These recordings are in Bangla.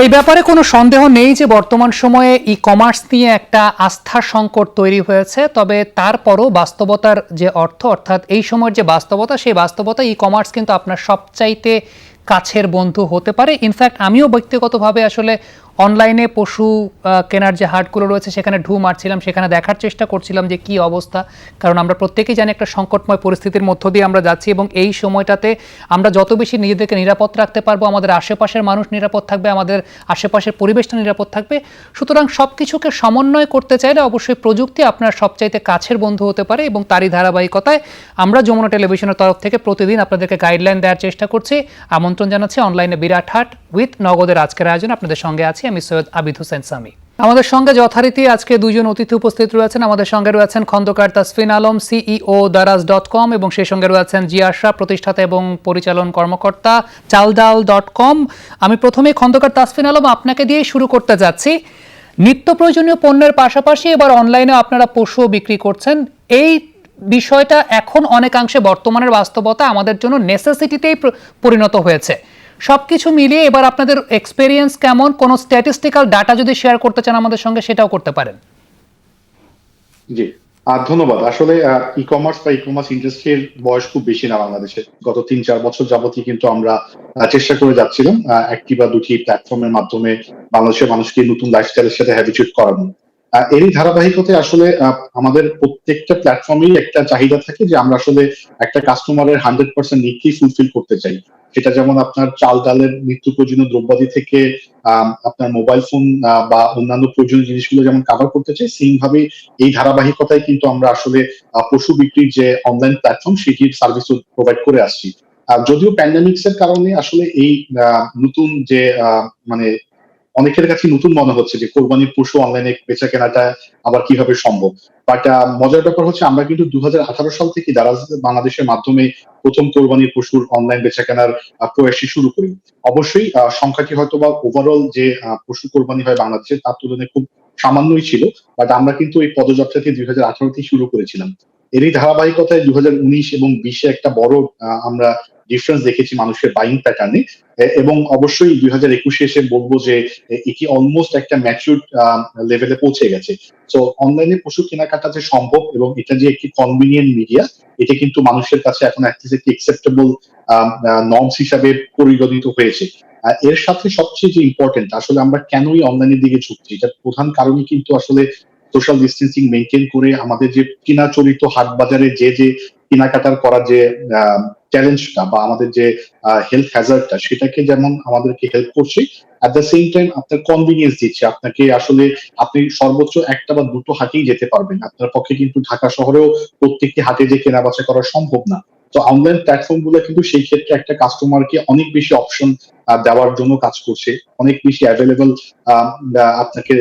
এই ব্যাপারে কোনো সন্দেহ নেই যে বর্তমান সময়ে ই কমার্স নিয়ে একটা আস্থার সংকট তৈরি হয়েছে, তবে তারপরও বাস্তবতার যে অর্থাৎ এই সময়ের যে বাস্তবতা, সেই বাস্তবতা ই কমার্স কিন্তু আপনার সবচাইতে কাছের বন্ধু হতে পারে। ইনফ্যাক্ট আমিও ব্যক্তিগতভাবে আসলে অনলাইনে পশু কেনার যে হাটগুলো রয়েছে সেখানে ঢু মারছিলাম, সেখানে দেখার চেষ্টা করছিলাম যে কি অবস্থা, কারণ আমরা প্রত্যেকেই জানি একটা সংকটময় পরিস্থিতির মধ্য দিয়ে আমরা যাচ্ছি এবং এই সময়টাতে আমরা যত বেশি নিজেদেরকে নিরাপদ রাখতে পারবো, আমাদের আশেপাশের মানুষ নিরাপদ থাকবে, আমাদের আশেপাশের পরিবেশটা নিরাপদ থাকবে। সুতরাং সব কিছুকে সমন্বয় করতে চাইলে অবশ্যই প্রযুক্তি আপনার সবচাইতে কাছের বন্ধু হতে পারে এবং তারই ধারাবাহিকতায় আমরা যমুনা টেলিভিশনের তরফ থেকে প্রতিদিন আপনাদেরকে গাইডলাইন দেওয়ার চেষ্টা করছি। আমন্ত্রণ জানাচ্ছি অনলাইনে বিরাট হাট উইথ নগদের আজকের আয়োজন। আপনাদের সঙ্গে আছি আমি সৈয়দ আবিদ হোসেন সামি। আমাদের সঙ্গে যথারীতি আজকে দুজন অতিথি উপস্থিত রয়েছেন। আমাদের সঙ্গে রয়েছেন খন্দকার তাসফিন আলম, সিইও দারাজ.com, এবং সেই সঙ্গে রয়েছেন জি আশরাফ, প্রতিষ্ঠাতা এবং পরিচালন কর্মকর্তা চালডাল.com। আমি প্রথমে খন্দকার তাসফিন আলম আপনাকে দিয়েই শুরু করতে যাচ্ছি। নিত্য প্রয়োজনীয় পণ্যের পাশাপাশি এবার অনলাইনে আপনারা পশু বিক্রি করছেন। এই বিষয়টা এখন অনেকাংশে বর্তমানের বাস্তবতা আমাদের জন্য নেসেসিটিতেই পরিণত হয়েছে। সবকিছু মিলিয়ে এবার আপনাদের এক্সপেরিয়েন্স কেমন? কোন স্ট্যাটিস্টিক্যাল ডাটা যদি শেয়ার করতে চান আমাদের সঙ্গে সেটাও করতে পারেন। জি, ধন্যবাদ। আসলে ই কমার্স ইন্ডাস্ট্রির বয়স খুব বেশি না বাংলাদেশে। গত ৩-৪ বছর যাবতই কিন্তু আমরা চেষ্টা করে যাচ্ছিলাম একটি বা দুটি প্ল্যাটফর্মের মাধ্যমে বাংলাদেশের মানুষকে নতুন লাইফস্টাইলের সাথে হ্যাবিচুয়েট করানো। এরই ধারাবাহিকতায় আসলে আমাদের প্রত্যেকটা প্ল্যাটফর্মেই একটা চাহিদা থাকে যে আমরা আসলে একটা কাস্টমারের 100% নিডকেই ফুলফিল করতে চাই। সেটা যেমন আপনার চাল ডালের নিত্য প্রয়োজনীয় দ্রব্যাদি থেকে আপনার মোবাইল ফোন বা অন্যান্য প্রয়োজনীয় জিনিসগুলো যেমন কাভার করতে চাই, সেম ভাবে এই ধারাবাহিকতায় কিন্তু আমরা আসলে পশু বিক্রির যে অনলাইন প্ল্যাটফর্ম সেটির সার্ভিস প্রোভাইড করে আসছি। যদিও প্যান্ডামিক্স এর কারণে আসলে এই নতুন যে মানে অনেকের কাছে নতুন মনে হচ্ছে যে কোরবানির পশু অনলাইনে বেচা কেনাটা আবার কিভাবে সম্ভব। বাট মজার ব্যাপার হচ্ছে আমরা কিন্তু 2018 সাল থেকে দারাজ বাংলাদেশের মাধ্যমে প্রথম কোরবানির পশুর অনলাইন বেচা কেনার প্রয়াসই শুরু করি। অবশ্যই সংখ্যাটি হয়তো বা ওভারঅল যে পশু কোরবানি হয় বাংলাদেশে তার তুলনায় খুব সামান্যই ছিল, বাট আমরা কিন্তু এই পদযাত্রাটি 2018 শুরু করেছিলাম। এরই ধারাবাহিকতায় 2019 এবং 20-এ একটা বড় আমরা ডিফারেন্স দেখেছি মানুষের বাইং প্যাটার্নে, এবং অবশ্যই 2021-এ এসে বলবো যে এটি অলমোস্ট একটা ম্যাচিউরড লেভেলে পৌঁছে গেছে। সো অনলাইনে পশু কেনাকাটা যে সম্ভব এবং এটা যে একটি কনভিনিয়েন্ট মিডিয়া, এটা কিন্তু মানুষের কাছে এখন একটি একসেপ্টেবল নর্মস হিসাবে পরিগণিত হয়েছে। এর সাথে সবচেয়ে যে ইম্পর্টেন্ট আসলে আমরা কেনই অনলাইনের দিকে ঝুঁকছি, এটার প্রধান কারণই কিন্তু আসলে সোশ্যাল ডিস্টেন্সিং মেনটেন করে আমাদের যে কিনা চরিত হাট বাজারে যে কেনাকাটার করার যে চ্যালেঞ্জটা বা আমাদের যে হেলথ হ্যাজার্ডটা, সেটাকে যেমন আমাদেরকে হেল্প করছে, অ্যাট দ্য সেম টাইম আপনার কনভিনিয়েন্স দিচ্ছে। আপনাকে আসলে আপনি সর্বোচ্চ একটা বা দুটো হাটেই যেতে পারবেন, আপনার পক্ষে কিন্তু ঢাকা শহরেও প্রত্যেকটি হাটে যে কেনা বেচা করা সম্ভব না। তো অনলাইন প্ল্যাটফর্ম গুলো কিন্তু সেই ক্ষেত্রে একটা কাস্টমারকে অনেক বেশি অপশন দেওয়ার জন্য কাজ করছে, অনেক বেশি অ্যাভেলেবল আপনাকে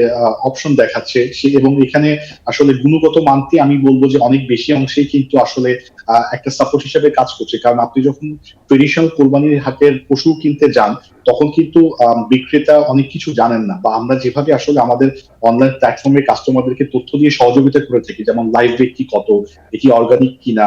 অপশন দেখাচ্ছে এবং এখানে আসলে গুণগত মানটি আমি বলবো যে অনেক বেশি অংশেই কিন্তু আসলে একটা সাপোর্ট হিসেবে কাজ করছে। কারণ আপনি যখন ট্রেডিশনাল কোরবানির হাটের পশু কিনতে যান তখন কিন্তু বিক্রেতা অনেক কিছু জানেন না, বা আমরা যেভাবে আসলে আমাদের অনলাইন প্ল্যাটফর্মে কাস্টমারদেরকে তথ্য দিয়ে সহযোগিতা করে থাকি, যেমন লাইভ ওয়েট কি কত, এটি অর্গানিক কিনা,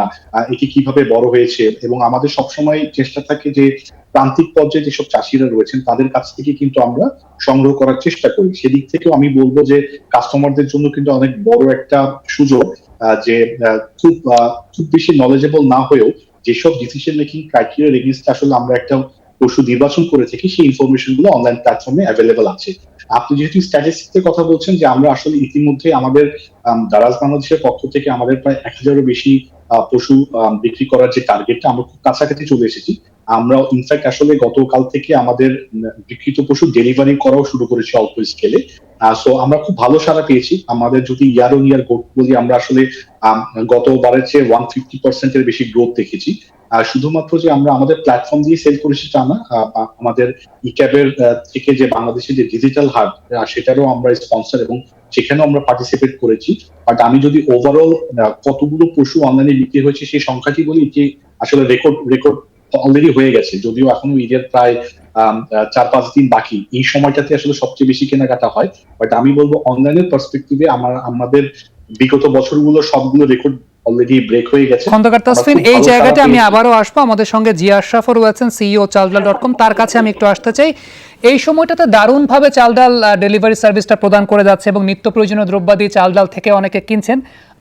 এটি কিভাবে বড় হয়েছে, এবং আমাদের সবসময় চেষ্টা থাকে যে প্রান্তিক পর্যায়ে যেসব চাষিরা রয়েছেন তাদের কাছ থেকে কিন্তু আমরা সংগ্রহ করার চেষ্টা করি। সেদিক থেকেও আমি বলবো যে কাস্টমারদের জন্য কিন্তু অনেক বড় একটা সুযোগ যে খুব বেশি নলেজেবল না হয়েও যেসব ডিসিশন মেকিং ক্রাইটেরিয়ার এগেইনস্টে আসলে আমরা একটা পশু নির্বাচন করে থাকি, সেই ইনফরমেশন গুলো অনলাইন প্ল্যাটফর্মে অ্যাভেলেবল আছে। আপনি যেহেতু স্ট্যাটিস্টিক্সের কথা বলছেন, যে আমরা আসলে ইতিমধ্যে আমাদের দারাজ বাংলাদেশের পক্ষ থেকে আমাদের প্রায় 1000-এরও বেশি পশু বিক্রি করার যে টার্গেটটা, আমরা খুব কাছাকাছি চলে এসেছি। আমরা ইনফ্যাক্ট আসলে গতকাল থেকে আমাদের বিক্রিত পশু ডেলিভারি করাও শুরু করেছি অল্প স্কেলে। সো আমরা খুব ভালো সাড়া পেয়েছি। আমাদের যদি ইয়ার অন ইয়ার গ্রোথ বলি, আমরা আসলে গতবারের চেয়ে 150% এর বেশি গ্রোথ দেখেছি। শুধুমাত্র যে আমরা আমাদের প্ল্যাটফর্ম দিয়ে সেল করেছি তা না, আমাদের ইক্যাবের থেকে যে বাংলাদেশের যে ডিজিটাল হাট, সেটারও আমরা স্পন্সর এবং সেখানেও আমরা পার্টিসিপেট করেছি। বাট আমি যদি ওভারঅল কতগুলো পশু অনলাইনে বিক্রি হয়েছে সেই সংখ্যাটি বলি, যে আসলে রেকর্ড অলরেডি হয়ে গেছে, যদিও এখনো ঈদের প্রায় 4-5 দিন বাকি। এই সময়টাতে আসলে সবচেয়ে বেশি কেনাকাটা হয়। বাট আমি বলবো অনলাইনের পার্সপেক্টিভে আমাদের বিগত বছরগুলো সবগুলো রেকর্ড অলরেডি ব্রেক হয়ে গেছে। খন্দকার আমরা তাসফিন, খুব এই ভালো জায়গাটা সাড়া আমি পেয়েছি। আবারও আসবো। আমাদের সঙ্গে জিয়া আশরাফও রয়েছেন, সিইও চালডাল.com। তার কাছে আমি একটু আসতে চাই। এই সময়টাতে দারুণভাবে চালডাল ডেলিভারি সার্ভিসটা প্রদান করে যাচ্ছে এবং নিত্য প্রয়োজনীয় দ্রব্যাদি চালডাল থেকে অনেকে কিনছেন।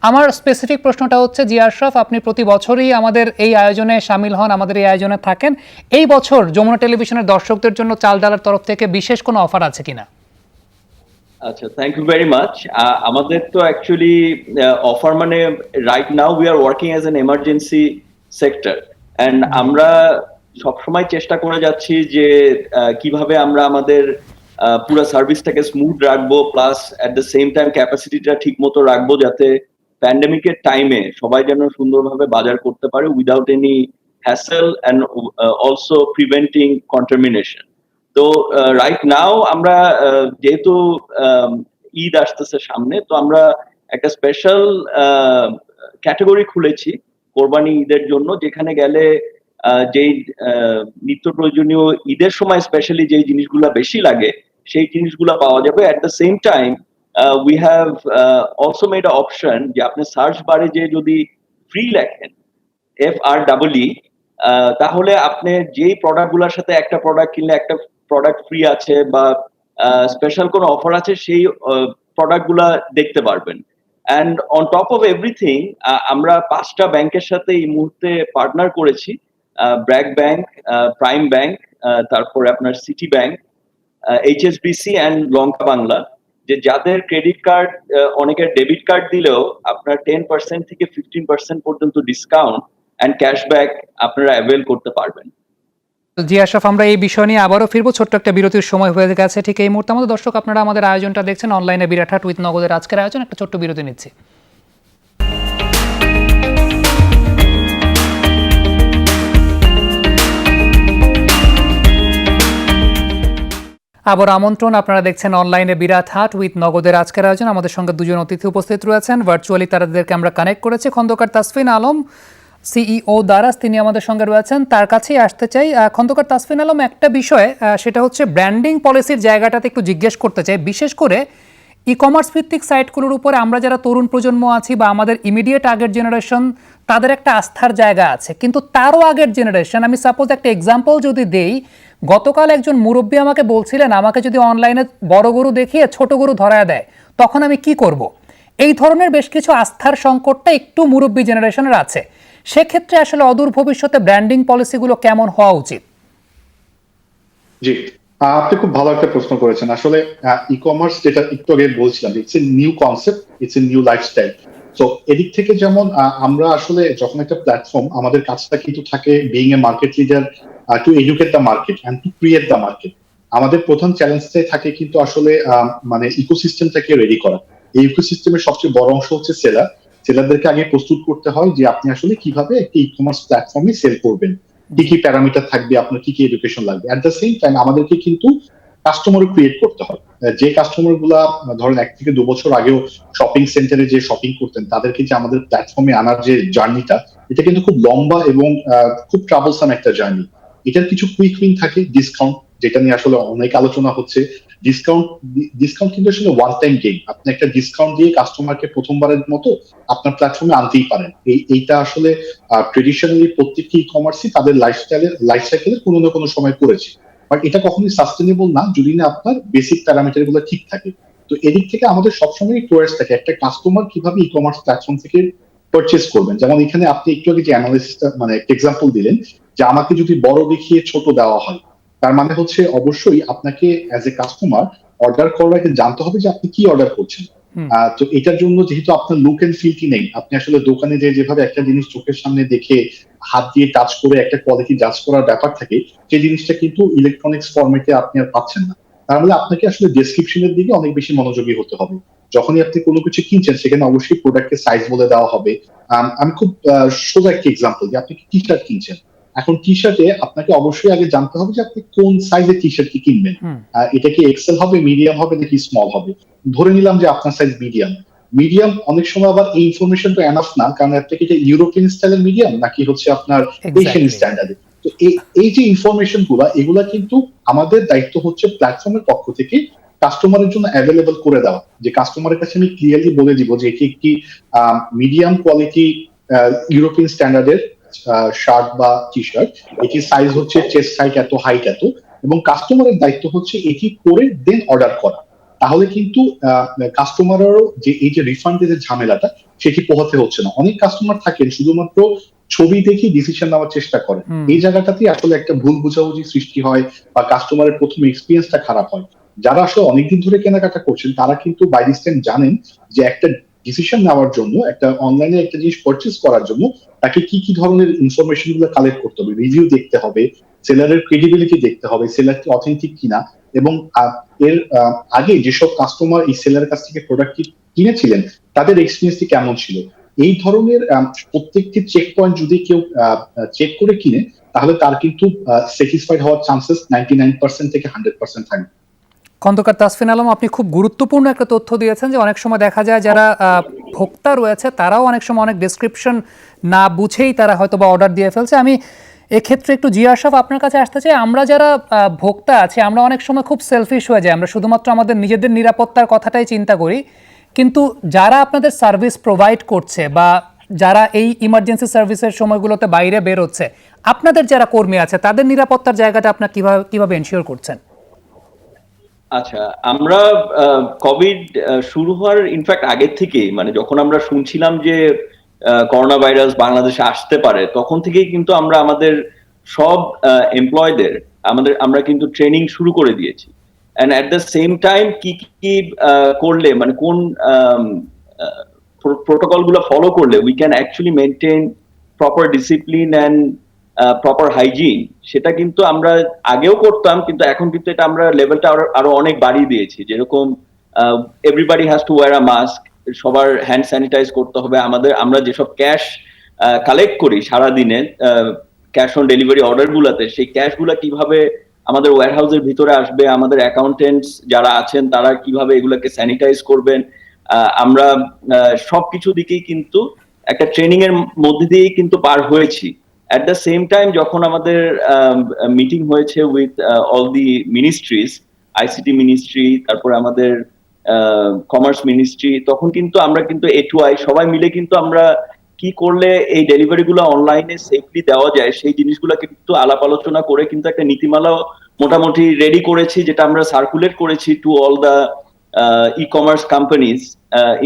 আমার স্পেসিফিক প্রশ্নটা হচ্ছে, জিয়া আশরাফ, আপনি প্রতি বছরই আমাদের এই আয়োজনে সামিল হন, আমাদের এই আয়োজনে থাকেন। এই বছর যমুনা টেলিভিশনের দর্শকদের জন্য চালডালের তরফ থেকে বিশেষ কোনো অফার আছে কিনা? আচ্ছা, থ্যাংক ইউ ভেরি মাচ। আমাদের তো অ্যাকচুয়ালি অফার মানে right now we are working as an emergency sector, and আমরা সবসময় চেষ্টা করে যাচ্ছি যে কিভাবে আমরা আমাদের পুরো সার্ভিসটাকে স্মুথ রাখবো, plus at the same time ক্যাপাসিটিটা ঠিক মতো রাখবো, যাতে প্যান্ডেমিকের টাইমে সবাই যেন সুন্দরভাবে বাজার করতে পারে without any hassle and also preventing contamination. তো রাইট নাও আমরা যেহেতু ঈদ আসতেছে সামনে, তো আমরা একটা স্পেশাল ক্যাটাগরি খুলেছি কোরবানি ঈদের জন্য, যেখানে গেলে যেই নিত্য প্রয়োজনীয় ঈদের সময় স্পেশালি যেই জিনিসগুলো বেশি লাগে সেই জিনিসগুলো পাওয়া যাবে। At the same time we have also made a option যে আপনি সার্চ বারে যে যদি ফ্রি লেখেন, FREE, তাহলে আপনি যেই প্রোডাক্টগুলোর সাথে একটা প্রোডাক্ট কিনলে একটা প্রোডাক্ট ফ্রি আছে বা স্পেশাল কোনো অফার আছে, সেই প্রোডাক্টগুলা দেখতে পারবেন। And on top of everything, আমরা 5টা ব্যাংকের সাথে এই মুহূর্তে পার্টনার করেছি, ব্র্যাক ব্যাংক, প্রাইম ব্যাংক, তারপরে আপনার সিটি ব্যাংক, HSBC অ্যান্ড লঙ্কা বাংলা, যে যাদের ক্রেডিট কার্ড, অনেকের ডেবিট কার্ড দিলেও আপনার 10% থেকে 15% পর্যন্ত ডিসকাউন্ট অ্যান্ড ক্যাশব্যাক আপনারা অ্যাভেল করতে পারবেন। জিয়া আশরাফ, আমরা এই বিষয় নিয়ে আবারও ফিরবো। ছোট্ট একটা বিরতির সময় হয়ে গেছে ঠিক এই মুহূর্তে। আমাদের দর্শক, আপনারা আমাদের আয়োজনটা দেখছেন অনলাইনে বিরাটহাট উইথ নগদের আজকের আয়োজন। একটা ছোট্ট বিরতি নিচ্ছি। আবার আমন্ত্রণ, আপনারা দেখছেন অনলাইনে বিরাটহাট উইথ নগদের আজকের আয়োজন। আমাদের সঙ্গে দুজন অতিথি উপস্থিত রয়েছেন, ভার্চুয়ালি তাদেরকে আমরা কানেক্ট করেছি। খন্দকার তাসফিন আলম, সিইও দারাজ, তিনি আমাদের সঙ্গে রয়েছেন। তার কাছেই আসতে চাই। খন্দকার তাসফিন আলম, একটা বিষয়, সেটা হচ্ছে ব্র্যান্ডিং পলিসির জায়গাটাতে একটু জিজ্ঞেস করতে চাই। বিশেষ করে ই কমার্স ভিত্তিক সাইটগুলোর উপরে আমরা যারা তরুণ প্রজন্ম আছি বা আমাদের ইমিডিয়েট আগের জেনারেশন, তাদের একটা আস্থার জায়গা আছে। কিন্তু তারও আগের জেনারেশন, আমি সাপোজ একটা এক্সাম্পল যদি দেই, গতকাল একজন মুরব্বী আমাকে বলছিলেন, আমাকে যদি অনলাইনে বড় গরু দেখিয়ে ছোট গরু ধরায় দেয় তখন আমি কি করব। এই ধরনের বেশ কিছু আস্থার সংকটটা একটু মুরব্বী জেনারেশনের আছে। সেক্ষেত্রে আসলে অদূর ভবিষ্যতে ব্র্যান্ডিং পলিসিগুলো কেমন হওয়া উচিত? জি, আপনি খুব ভালো একটা প্রশ্ন করেছেন। আসলে ই কমার্স, যেটা একটু আগে বলছিলাম, it's a new concept, it's a new lifestyle. তো এদিক থেকে যেমন আমরা আসলে যখন একটা প্ল্যাটফর্ম, আমাদের কাজটা কিন্তু থাকে being a market leader, two educate the market and to create the market. আমাদের প্রধান চ্যালেঞ্জটাই থাকে কিন্তু আসলে মানে ইকোসিস্টেমটাকে রেডি করা। এই ইকোসিস্টেমের সবচেয়ে বড় অংশ হচ্ছে সেলার। সেলারদেরকে আগে প্রস্তুত করতে হয় যে আপনি আসলে কিভাবে একটা ই কমার্স প্ল্যাটফর্মে সেল করবেন, কি কি প্যারামিটার থাকবে, আপনার কি কি এডুকেশন লাগবে। এট দ্য সেম টাইম আমাদেরকে কিন্তু কাস্টমার ক্রিয়েট করতে হয়। যে কাস্টমার গুলা ধরেন 1 থেকে 2 বছর আগেও শপিং সেন্টারে যে শপিং করতেন, তাদেরকে যে আমাদের প্ল্যাটফর্মে আনার যে জার্নিটা, এটা কিন্তু খুব লম্বা এবং খুব ট্রাভেলসাম একটা জার্নি। এটার কিছু কুইক উইন থাকে, ডিসকাউন্ট, যেটা নিয়ে আসলে অনেক আলোচনা হচ্ছে। ডিসকাউন্ট ডিসকাউন্ট কিন্তু আসলে ওয়ান টাইম গেম। আপনি একটা ডিসকাউন্ট দিয়ে কাস্টমারকে প্রথমবারের মতো আপনার প্ল্যাটফর্মে আনতেই পারেন। এইটা আসলে ট্রেডিশনালি প্রত্যেকটি ই কমার্সই তাদের লাইফ সাইকেলের কোনো না কোনো সময় করেছে। বাট এটা কখনোই সাস্টেনেবল না যদি না আপনার বেসিক প্যারামিটার গুলো ঠিক থাকে। তো এদিক থেকে আমাদের সবসময় চয়েস থাকে একটা কাস্টমার কিভাবে ই কমার্স প্ল্যাটফর্ম থেকে পারচেজ করবেন। যেমন এখানে আপনি একটু আগে যে অ্যানালিসিসটা, মানে একটা এক্সাম্পল দিলেন যে আমাকে যদি বড় দেখিয়ে ছোট দেওয়া হয়, তার মানে হচ্ছে অবশ্যই আপনাকে অ্যাজ এ কাস্টমার অর্ডার করার আগে জানতে হবে যে আপনি কি অর্ডার করছেন। তো এটার জন্য যেহেতু আপনার লুক এন্ড ফিলটি নেই, আপনি আসলে দোকানে যেভাবে একটা জিনিস চোখের সামনে দেখে হাত দিয়ে টাচ করে একটা কোয়ালিটি জাজ করার ব্যাপার থাকে, সেই জিনিসটা কিন্তু ইলেকট্রনিক্স ফরম্যাটে আপনি আর পাচ্ছেন না। তার মানে আপনাকে আসলে ডেসক্রিপশনের দিকে অনেক বেশি মনোযোগী হতে হবে। যখনই আপনি কোনো কিছু কিনছেন, সেখানে অবশ্যই প্রোডাক্টের সাইজ বলে দেওয়া হবে। আমি খুব সোজা একটা এক্সাম্পল, যে আপনি টি শার্ট কিনছেন, এখন টি শার্টে আপনাকে অবশ্যই আগে জানতে হবে যে আপনি কোন সাইজের টি শার্ট কি কিনবেন। এটা কি এক্সেল হবে, মিডিয়াম হবে নাকি স্মল হবে। ধরে নিলাম যে আপনার সাইজ মিডিয়াম। মিডিয়াম অনেক সময় আবার এই ইনফরমেশনটা এনাফ না, কারণ আপনাকে এটা ইউরোপিয়ান স্টাইলের মিডিয়াম নাকি হচ্ছে আপনার এশিয়ান স্ট্যান্ডার্ডে। তো এই যে ইনফরমেশন এগুলা কিন্তু আমাদের দায়িত্ব হচ্ছে প্ল্যাটফর্মের পক্ষ থেকে কাস্টমারের জন্য অ্যাভেলেবল করে দেওয়া, যে কাস্টমারের কাছে আমি ক্লিয়ারলি বলে দিব যে এটি একটি মিডিয়াম কোয়ালিটি ইউরোপিয়ান স্ট্যান্ডার্ডের শার্ট বা টি শার্ট, এটি সাইজ হচ্ছে চেস্ট হাইট এত, হাইট এত, এবং কাস্টমারের দায়িত্ব হচ্ছে এটি পরে দেন অর্ডার করা। তাহলে কিন্তু কাস্টমারেরও যে এই যে রিফান্ডের যে ঝামেলাটা সেটি পোহাতে হচ্ছে না। অনেক কাস্টমার থাকেন শুধুমাত্র ছবি দেখে ডিসিশন নেওয়ার চেষ্টা করেন, এই জায়গাটাতে আসলে একটা ভুল বোঝাবুঝি সৃষ্টি হয় বা কাস্টমারের প্রথম এক্সপিরিয়েন্সটা খারাপ হয়। যারা আসলে অনেকদিন ধরে কেনাকাটা করছেন তারা কিন্তু বাই দিস টাইম জানেন যে একটা ডিসিশন নেওয়ার জন্য, একটা অনলাইনে একটা জিনিস পারচেজ করার জন্য তাকে কি কি ধরনের ইনফরমেশন গুলো কালেক্ট করতে হবে, রিভিউ দেখতে হবে, সেলারের ক্রেডিবিলিটি দেখতে হবে, সেলারটি অথেন্টিক কিনা, এবং এর আগে যেসব কাস্টমার এই সেলারের কাছ থেকে প্রোডাক্টটি কিনেছিলেন তাদের এক্সপিরিয়েন্সটি কেমন ছিল। এই ধরনের প্রত্যেকটি চেক পয়েন্ট যদি কেউ চেক করে কিনে তাহলে তার কিন্তু স্যাটিসফাইড হওয়ার চান্সেস 99% থেকে 100% থাকবে। খন্দকার তাসফিন আলম, আপনি খুব গুরুত্বপূর্ণ একটা তথ্য দিয়েছেন যে অনেক সময় দেখা যায় যারা ভোক্তা রয়েছে তারাও অনেক সময় অনেক ডেসক্রিপশন না বুঝেই তারা হয়তো বা অর্ডার দিয়ে ফেলছে। আমি এক্ষেত্রে একটু জিয়া আশরাফ আপনার কাছে আসতে চাই, আমরা যারা ভোক্তা আছি আমরা অনেক সময় খুব সেলফিশ হয়ে যাই, আমরা শুধুমাত্র আমাদের নিজেদের নিরাপত্তার কথাটাই চিন্তা করি, কিন্তু যারা আপনাদের সার্ভিস প্রোভাইড করছে বা যারা এই ইমার্জেন্সি সার্ভিসের সময়গুলোতে বাইরে বেরোচ্ছে, আপনাদের যারা কর্মী আছে তাদের নিরাপত্তার জায়গাটা আপনার কিভাবে এনশিওর করছেন? আচ্ছা, আমরা কোভিড শুরু হওয়ার ইনফ্যাক্ট আগের থেকে, মানে যখন আমরা শুনছিলাম যে করোনা ভাইরাস বাংলাদেশে আসতে পারে তখন থেকেই কিন্তু আমরা আমাদের সব এমপ্লয়ীদের আমরা কিন্তু ট্রেনিং শুরু করে দিয়েছি। And at the same time কি কি করলে, মানে কোন প্রোটোকল গুলো ফলো করলে we can actually maintain proper discipline and proper hygiene, সেটা কিন্তু আমরা আগেও করতাম, কিন্তু এখন কিন্তু এটা আমরা লেভেলটা আরো অনেক বাড়িয়ে দিয়েছি। যেরকম everybody has to wire a mask, সবার হ্যান্ড স্যানিটাইজ করতে হবে। আমরা যেসব ক্যাশ কালেক্ট করি সারাদিনে ক্যাশ অন ডেলিভারি অর্ডার গুলাতে, সেই ক্যাশ গুলা কিভাবে আমাদের ওয়্যার হাউসের ভিতরে আসবে, আমাদের অ্যাকাউন্টেন্টস যারা আছেন তারা কিভাবে এগুলাকে স্যানিটাইজ করবেন, আমরা সবকিছু দিকেই কিন্তু একটা ট্রেনিং এর মধ্যে দিয়েই কিন্তু পার হয়েছি। At the same time যখন আমাদের মিটিং হয়েছে with all the ministries, ICT ministry, তারপরে আমাদের কমার্স মিনিস্ট্রি, তখন কিন্তু আমরা কিন্তু A2I সবাই মিলে কিন্তু আমরা কি করলে এই ডেলিভারি গুলো অনলাইনে সেফলি দেওয়া যায় সেই জিনিসগুলো কিন্তু আলাপ আলোচনা করে কিন্তু একটা নীতিমালাও মোটামুটি রেডি করেছি, যেটা আমরা সার্কুলেট করেছি to all the e commerce companies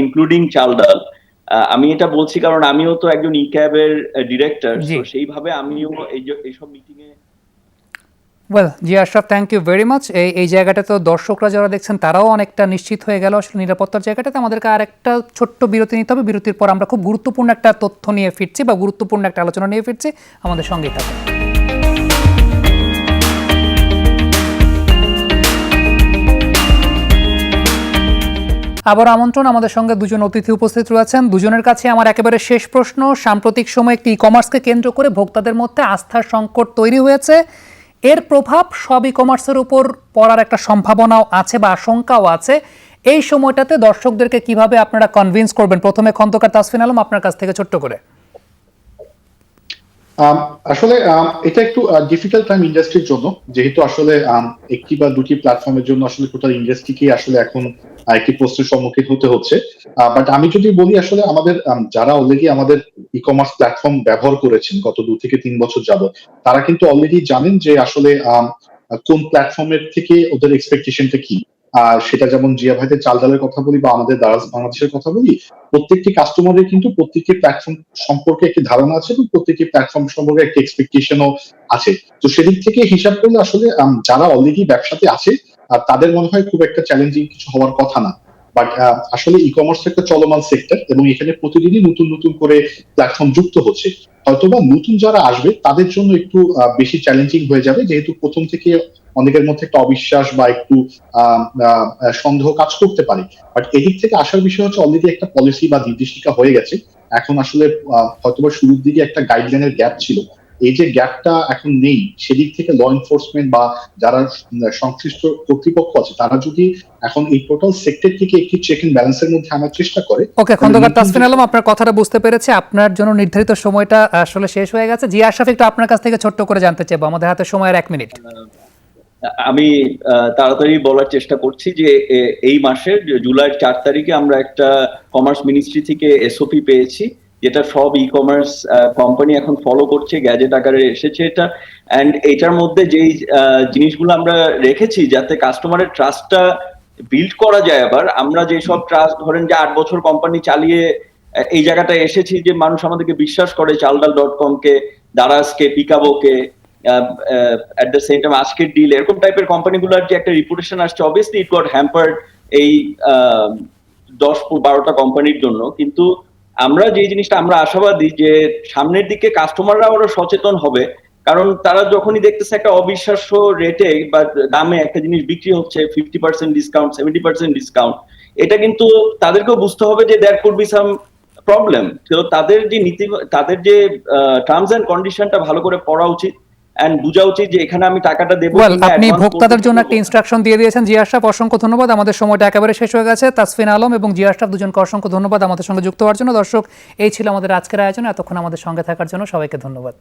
including চাল ডাল। আমি এটা বলছি কারণ আমিও তো একজন ই ক্যাবের ডিরেক্টর, তো সেইভাবে আমিও এইসব মিটিং এ। Well ji Ashraf, thank you very much. এই জায়গাটা তো দর্শকরা যারা দেখছেন তারাও অনেকটা নিশ্চিত হয়ে গেল আসলে নিরাপত্তার জায়গাটাতে। আমাদেরকে আর একটা ছোট্ট বিরতি নিতে হবে, বিরতির পর আমরা খুব গুরুত্বপূর্ণ একটা তথ্য নিয়ে ফিরছি বা গুরুত্বপূর্ণ একটা আলোচনা নিয়ে ফিরছি, আমাদের সঙ্গেই থাকুন। আবার আমন্ত্রণ, আমাদের সঙ্গে দুজন অতিথি উপস্থিত রয়েছেন। দুজনের কাছে আমার একেবারে শেষ প্রশ্ন। সাম্প্রতিক সময়ে একটি ই কমার্সকে কেন্দ্র করে ভোক্তাদের মধ্যে আস্থার সংকট তৈরি হয়েছে, এর প্রভাব সব ই কমার্সের উপর পড়ার একটা সম্ভাবনাও আছে বা আশঙ্কাও আছে। এই সময়টাতে দর্শকদেরকে কিভাবে আপনারা কনভিন্স করবেন? প্রথমে খন্দকার তাসফিন আলম, আপনার কাছ থেকে ছোট্ট করে। আসলে এটা একটু ডিফিকাল্ট টাইম ইন্ডাস্ট্রির জন্য, যেহেতু আসলে একটি বা দুটি প্ল্যাটফর্মের জন্য আসলে টোটাল ইন্ডাস্ট্রিকে আসলে এখন একটি প্রশ্নের সম্মুখীন হতে হচ্ছে। বাট আমি যদি বলি আসলে আমাদের যারা অলরেডি আমাদের ই কমার্স প্ল্যাটফর্ম ব্যবহার করেছেন গত 2 থেকে 3 বছর যাবত, তারা কিন্তু অলরেডি জানেন যে আসলে কোন প্ল্যাটফর্মের থেকে ওদের এক্সপেকটেশনটা কি। সেটা যেমন জিয়া ভাইদের চাল ডালের কথা বলি বা আমাদের দারাজ বাংলাদেশের কথা বলি, প্রত্যেকটি কাস্টমারের কিন্তু প্রত্যেকটি প্ল্যাটফর্ম সম্পর্কে একটি ধারণা আছে এবং প্রত্যেকটি প্ল্যাটফর্ম সম্পর্কে একটি এক্সপেকটেশনও আছে। তো সেদিক থেকে হিসাব করলে আসলে যারা অলরেডি ব্যবসাতে আছে তাদের মনে হয় খুব একটা চ্যালেঞ্জিং কিছু হওয়ার কথা না। বাট আসলে ই কমার্স একটা চলমান সেক্টর এবং এখানে প্রতিদিনই নতুন নতুন করে প্ল্যাটফর্ম যুক্ত হচ্ছে। হয়তোবা নতুন যারা আসবে তাদের জন্য একটু বেশি চ্যালেঞ্জিং হয়ে যাবে, যেহেতু প্রথম থেকে অনেকের মধ্যে একটা অবিশ্বাস বা একটু সন্দেহ কাজ করতে পারে। বাট এদিক থেকে আসার বিষয় হচ্ছে অলরেডি একটা পলিসি বা নির্দেশিকা হয়ে গেছে। এখন আসলে হয়তোবা শুরুর দিকে একটা গাইডলাইনের গ্যাপ ছিল, এই যে গ্যাপটা এখন নেই, সেদিক থেকে ল এনফোর্সমেন্ট বা যারা সংশ্লিষ্ট কর্তৃপক্ষ আছে তারা যদি এখন এই টোটাল সেক্টর থেকে একটি চেক এন্ড ব্যালেন্সের মধ্যে আনার চেষ্টা করে। ওকে খন্দকার তাসফিন আলম, আপনার কথাটা বুঝতে পেরেছি। আপনার জন্য নির্ধারিত সময়টা আসলে শেষ হয়ে গেছে। জি আশরাফ, একটু আপনার কাছ থেকে ছোট্ট করে জানতে চাইবো, আমাদের হাতে সময় আর 1 মিনিট। আমি তাড়াতাড়ি বলার চেষ্টা করছি যে এই মাসের জুলাইয়ের 4 তারিখে আমরা একটা কমার্স মিনিস্ট্রি থেকে এসওপি পেয়েছি যেটা সব ই কমার্স কোম্পানি এখন ফলো করছে, গ্যাজেট আকারে এসেছে এটা। অ্যান্ড এটার মধ্যে যেই জিনিসগুলো আমরা রেখেছি যাতে কাস্টমারের ট্রাস্টটা বিল্ড করা যায়, আবার আমরা যেসব ট্রাস্ট ধরেন যে 8 বছর কোম্পানি চালিয়ে এই জায়গাটায় এসেছি, যে মানুষ আমাদেরকে বিশ্বাস করে, চালডাল.com কে, দারাজকে, পিকাবোকে, এট দ্য সেম টাইম আজকের ডিল, এরকম টাইপের কোম্পানিগুলোর যে একটা রিপুটেশন আসছে, অবভিয়াসলি ইট গট হ্যাম্পার্ড এই 10-12টা কোম্পানির জন্য। কিন্তু আমরা যে জিনিসটা আমরা আশাবাদী যে সামনের দিকে কাস্টমাররা আরো সচেতন হবে, কারণ তারা যখনই দেখতেছে একটা অবিশ্বাস্য রেটে বা দামে একটা জিনিস বিক্রি হচ্ছে, 50% ডিসকাউন্ট, 70% ডিসকাউন্ট, এটা কিন্তু তাদেরকেও বুঝতে হবে যে there could be some problem. তো তাদের যে নীতি, তাদের যে টার্মস এন্ড কন্ডিশনটা ভালো করে পড়া উচিত এন্ড বোঝা উচিত যে এখানে আমি টাকাটা দেবো। আপনি ভোক্তাদের জন্য একটা ইনস্ট্রাকশন দিয়ে দিয়েছেন জি আশরাফ, অসংখ্য ধন্যবাদ। আমাদের সময়টা একেবারে শেষ হয়ে গেছে। তাসফিন আলম এবং জি আশরাফ দুজনকে অসংখ্য ধন্যবাদ আমাদের সঙ্গে যুক্ত হওয়ার জন্য। দর্শক, এই ছিল আমাদের আজকের আয়োজন। এতক্ষণ আমাদের সঙ্গে থাকার জন্য সবাইকে ধন্যবাদ।